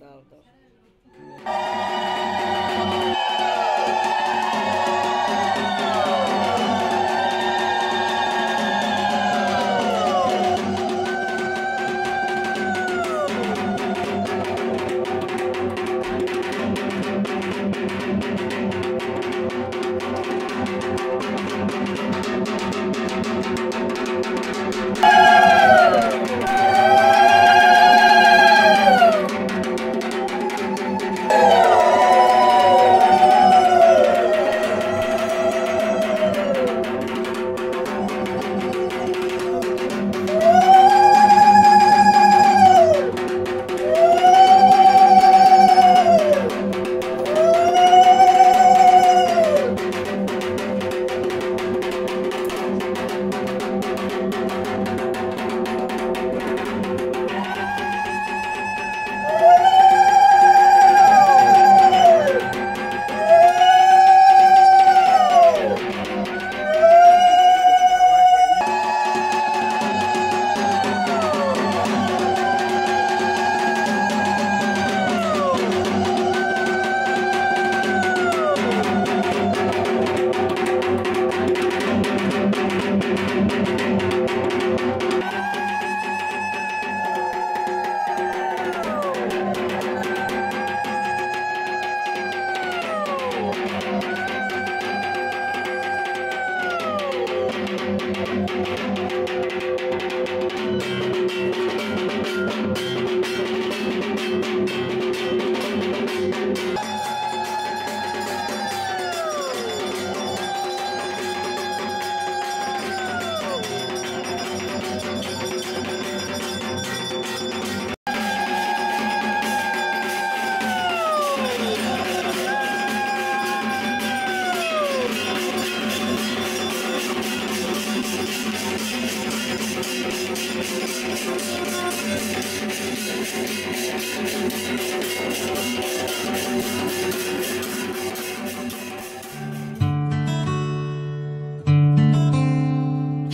দাও দাও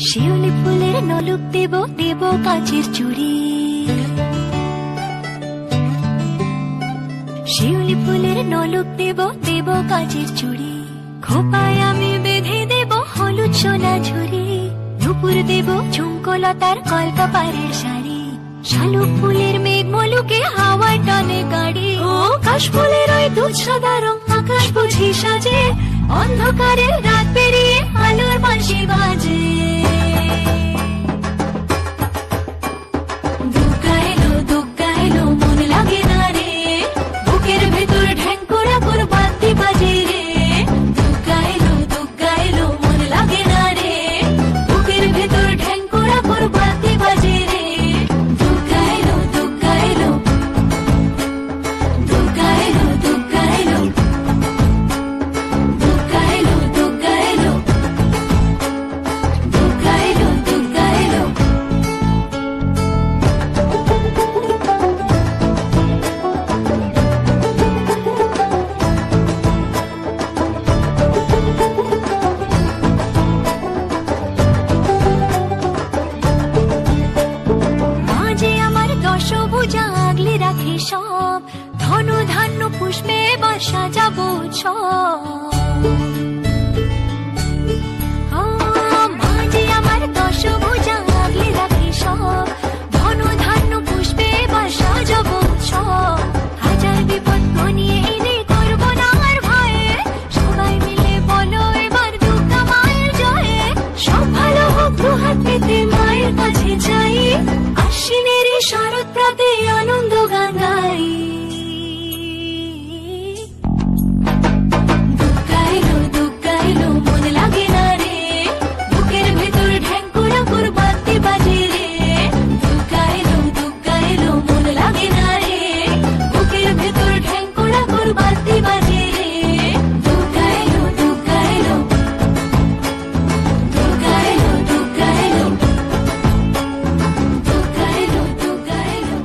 শিউলি ফুলের নলুক দেব দেব কাচের চুড়ি, শিউলি ফুলের নলুক দেব দেব কাচের চুড়ি, খোপায় আমি বেঁধে দেব হলুদ সোনা ঝুড়ি, নুপুর দেব ঝুমকোলতার কলকাপাড়ের শাড়ি, শালুক ফুলের মেঘ মলুকে হাওয়ার টানে গাড়ি, ও কাশ ফুলের ওই দুধ সাদা রং আকাশ বুঝি সাজে, অন্ধকারের রাত পেরিয়ে আলোর বাঁশি বাজে। দুগ্গা এলো মন লাগে না রে, বুকের ভেতর ঢ্যাঙ্করা করে বাতি বাজে রে। দুগ্গা এলো মন লাগে না রে, বুকের ভেতর ঢ্যাঙ্করা করে বাতি বাজে রে। দুগ্গা এলো দুগ্গা এলো দুগ্গা এলো দুগ্গা এলো দুগ্গা এলো দুগ্গা এলো দুগ্গা এলো দুগ্গা এলো। মাঝে আমার দশভুজা আগলে রাখে সব, ধন ধান্য পুষ্পে বা সাজাবো মাঝে আমার দশভুজা আগলে রাখে সব, ধন ধান্য পুষ্পে বা সাজাবো হাজার বিপদ ঘনিয়ে এনে করবো না আর ভয়ে, সবাই মিলে বলো এবার দুর্গা মায়ের জয়ে। সব ভালো হোক দুহাত পেতে মায়ের কাছে যাই, আশ্বিনের এই শরৎ প্রাতে আনন্দ গান গাই। দুগ্গা এলো মন লাগে না রে, বুকের ভেতর ঢ্যাঙ্কুরা করে বাতি বাজে রে। দুগ্গা এলো মন লাগে না রে, বুকের ভেতর ঢ্যাঙ্কুরা করে বাতি বাজে রে। দুগ্গা এলো দুগ্গা এলো দুগ্গা এলো দুগ্গা এলো দুগ্গা এলো দুগ্গা এলো।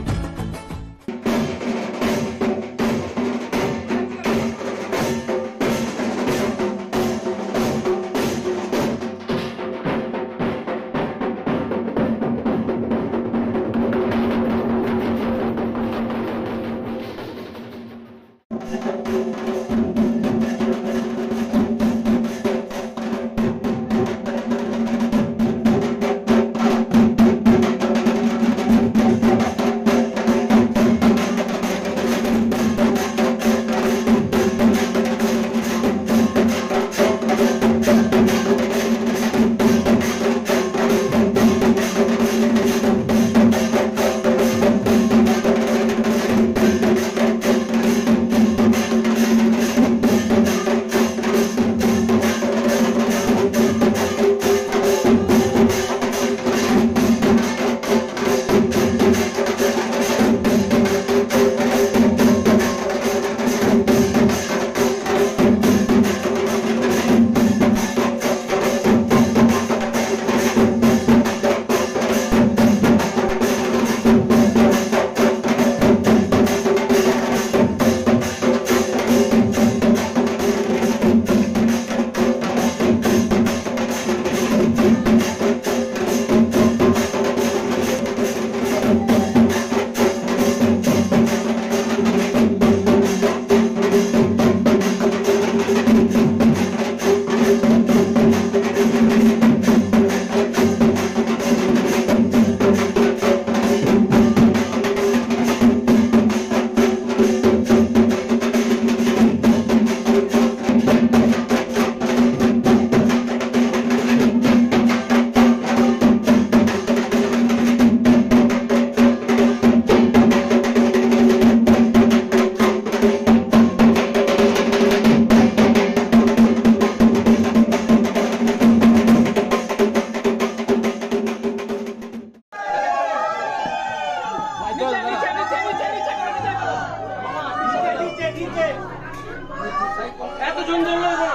এতজন ধরলো না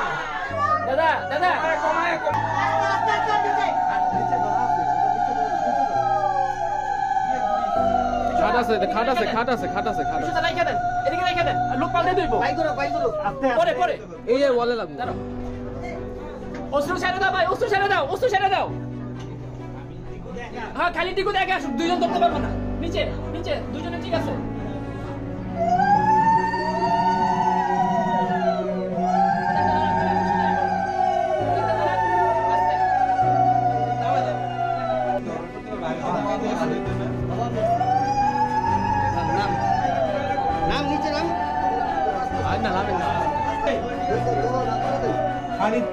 দাদা দাদা কমায় খাট আছে এদিকে রেখে দেন লোক পাল্টে দিব বাই করো পরে এই যে ওয়ালে লাগবে দাঁড়াও অস্ত্র ছেড়ে দাও হ্যাঁ খালি টিকু দেখে আসুন দুইজন ধরতে পারবো না নিচে দুজনে ঠিক আছে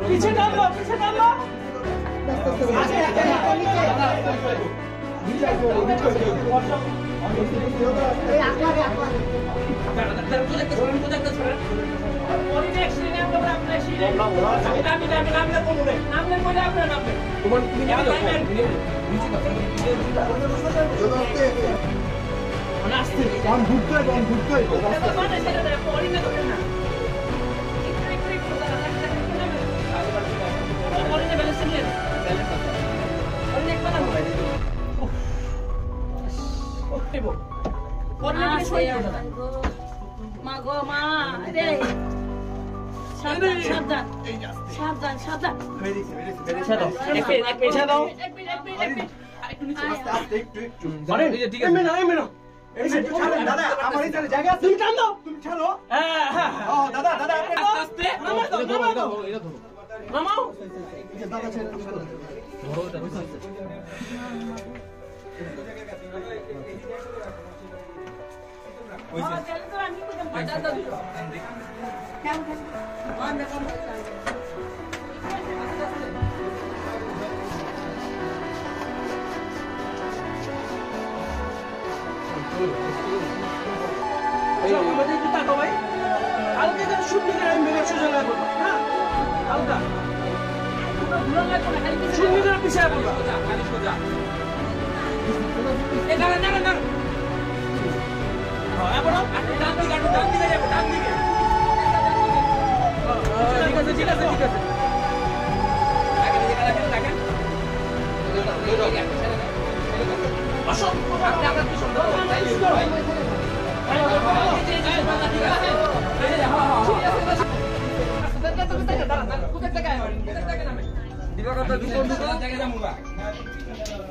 पीछे डाल लो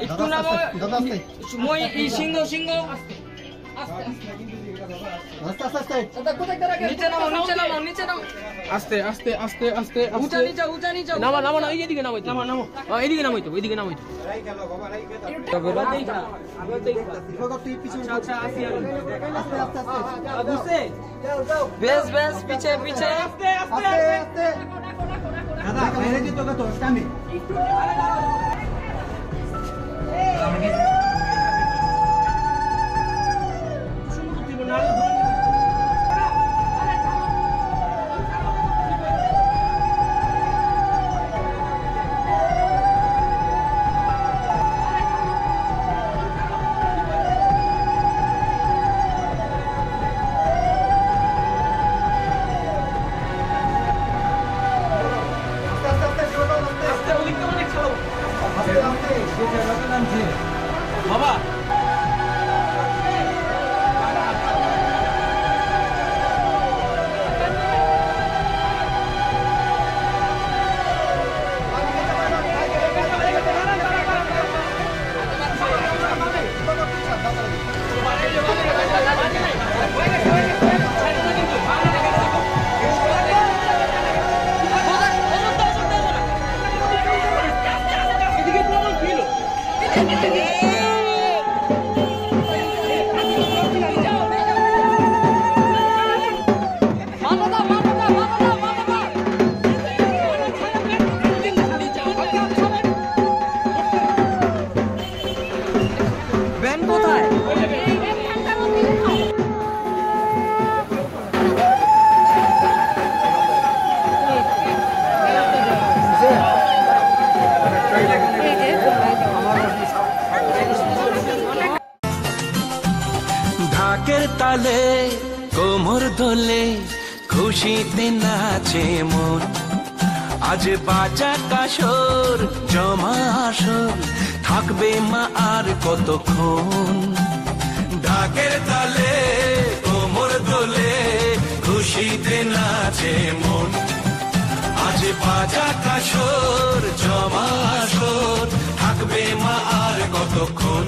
একটু নামো মই এই সিংহ নিচে নামো আস্তে উঁচা নিচে নামা না এইদিকে নামাইতো এইদিকে নামাইতো বেশ পিছে আস্তে দাদা মেরে দিতো তো আমি ঢাকের তালে কোমর দোলে খুশিতে নাচে মন আজ বাজা কাসর জমা আসর থাকবে মা আর কতক্ষণ ঢাকের তালে কোমর দোলে খুশিতে নাচে মন আজ বাজা কাসর জমা আসর থাকবে মা আর কতক্ষণ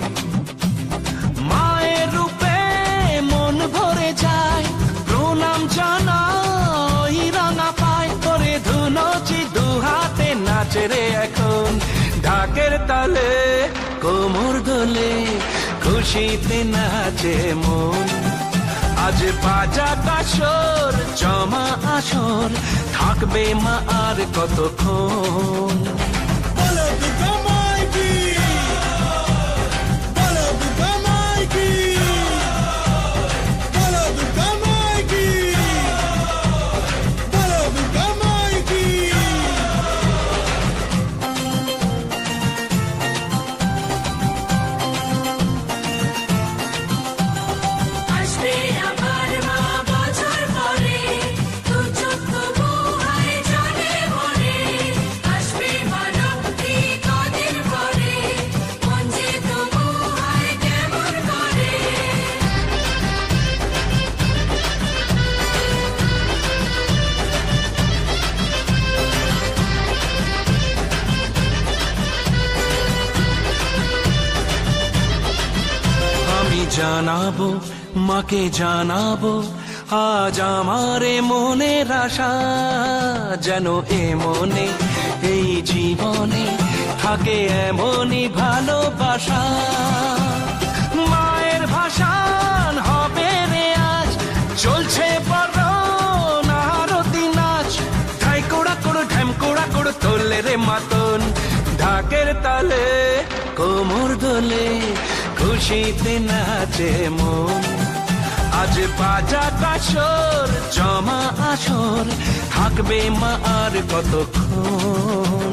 মায়ের রূপে মন ভরে যায় প্রণাম জানাই রাঙা পায় করে ধুনচি দুহাতে নাচে রে এখন ঢাকের তালে কোমর দোলে খুশিতে নাচে মন আজ বাজা কাসর জমা আসর থাকবে মা আর কতক্ষণ জানাবো মাকে জানাবো আজ আমারে মনের আশা যেন এ মনে এই জীবনে থাকে এমনই ভালোবাসা মায়ের ভাষান হবে রে আজ চলছে বড় নারতি নাচ ঠাই কোড়া কোড়ো ঢ্যাম কোড়া কোড়ো তোলে রে মাতন ঢাকের তালে কোমর দোলে খুশিতে নাচে মন আজ বাজা কাসর জমা আসর থাকবে মা আর কতক্ষণ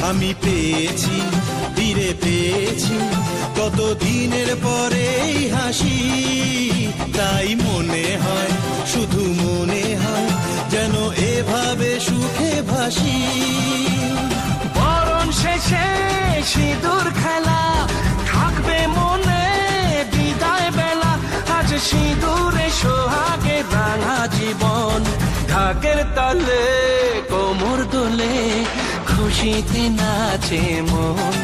আমি পেয়েছি ফিরে পেয়েছি কত দিনের পরে হাসি তাই মনে হয় শুধু মনে হয় যেন এভাবে সুখে ভাসি বরণ শেষে সিঁদুর খেলা থাকবে মনে বিদায় বেলা আজ সিঁদুরে সোহাগে রাঙা জীবন ঢাকের তালে কোমর দোলে খুশিতে নাচে মন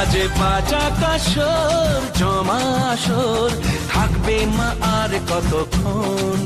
আজ বাজা কাসর জমা আসর থাকবে মা আর কতক্ষণ